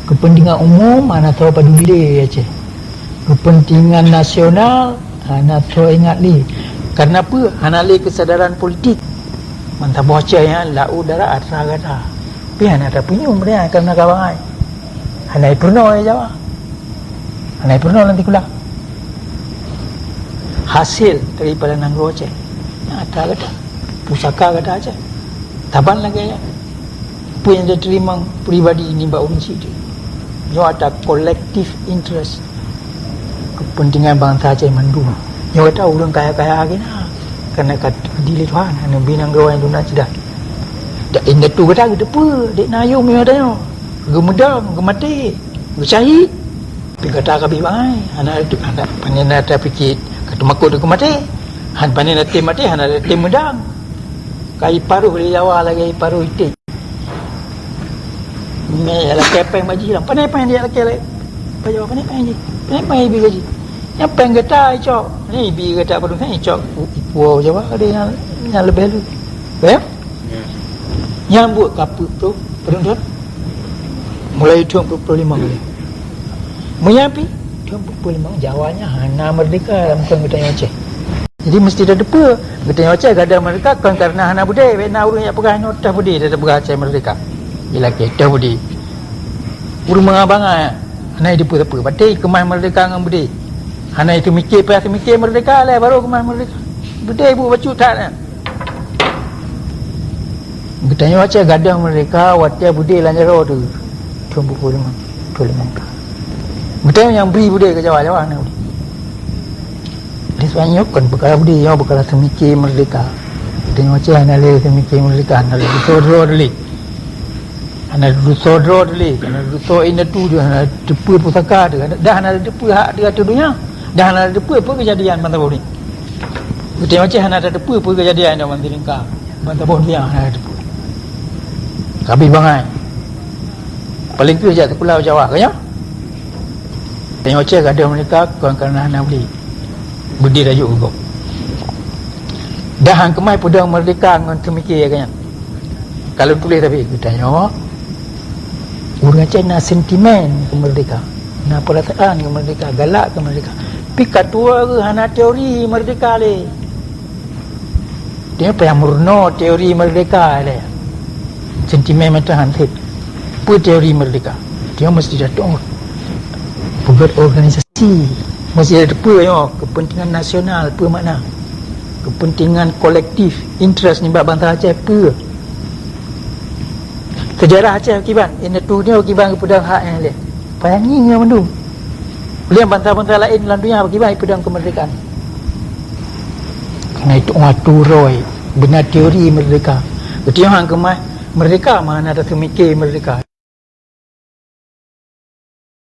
Kepentingan umum mana tahu peduli aja. Kepentingan nasional ana tahu ingat li. Karena apa? Ana li kesadaran politik. Mantap bocah yang lau darah atra kata. Pian ada penyum dia karena kawan ai. Ana purno ya Jawa. Ana purno nanti kula. Hasil daripada nang bocah. Atra kata. Pusaka kata aja. Taban lagi ya. Apa yang dia terima pribadi ni mbak urun situ. Yo ada collective interest. Kepentingan bangsa Aceh mandu. Yo kata orang kaya-kaya lagi nah. Karena kata dili Tuhan anu binang gawan tu nak cedah. Dak ingat tu kata kita apa? Dek nayo mi ada yo. Gemedang, gemati, bersyahid. Pi kata kabi bangai. Anak itu anak panena ada fikir kata makut tu gemati. Han panena tim mati, han ada tim medang. Kai paruh di Jawa lagi paruh itik. Ni ala kepeng maji lah. Pandai dia laki lagi. Apa jawab pandai je. Pandai bi gaji. Yang peng kata cok. Ni bi kata padung sai cok. Wow Jawa ada yang lebih lu. Ya? Yang buat kapuk tu padung tu. Mulai 25 kali. Menyapi 25 Jawanya hana merdeka dalam bukan kita Aceh. Jadi mesti ada depa. Kita Aceh ada merdeka kan karena hana budaya. Bena urang yang pegang notah budaya ada Aceh merdeka. Ialah kita budi. Urung mengabangan. Hanai depa apa? Batai kemah merdeka dengan budi. Hanai itu mikir merdeka lah baru kemah merdeka. Budi ibu bacu tak nah. Bertanya Aceh gadah merdeka watia budi lanjaro tu. 25. Bertanya yang beri budi ke Jawa mana budi. Jadi sebenarnya kan perkara budi, perkara semikir merdeka. Bertanya Aceh hanai semikir merdeka, hanai betul-betul dulu. Ana dulu sodro dulu, ana dulu so ina tu dia ana depa pusaka dia. Dah ana depa hak dia tu dunia. Dah ana depa apa kejadian mantap ni. Betul macam ana ada depa apa kejadian dah mantap lingkar. Mantap dia ana depa. Kabi bangai. Paling tu je Pulau Jawa kan ya. Tengok cek ada mereka kerana ana beli. Budi rajuk guguk. Dah hang kemai pedang merdeka ngan semikir kan. Kalau tulis tapi kita tanya orang Aceh nak sentimen kemerdekaan, nak perasaan kemerdekaan, galak kemerdekaan. Tapi katua ke hana teori merdeka le. Dia apa yang murno teori merdeka le. Sentimen macam hantit. Apa teori merdeka? Dia mesti datang buat organisasi. Mesti ada apa yo kepentingan nasional apa makna? Kepentingan kolektif, interest ni bangsa Aceh apa? Sejarah Aceh akibat ini tu dia akibat pedang hak yang dia payangi yang mendu boleh bangsa-bangsa lain dalam dunia akibat pedang kemerdekaan kerana itu orang turoi benar teori merdeka betul hang kemah merdeka mana ada semikir merdeka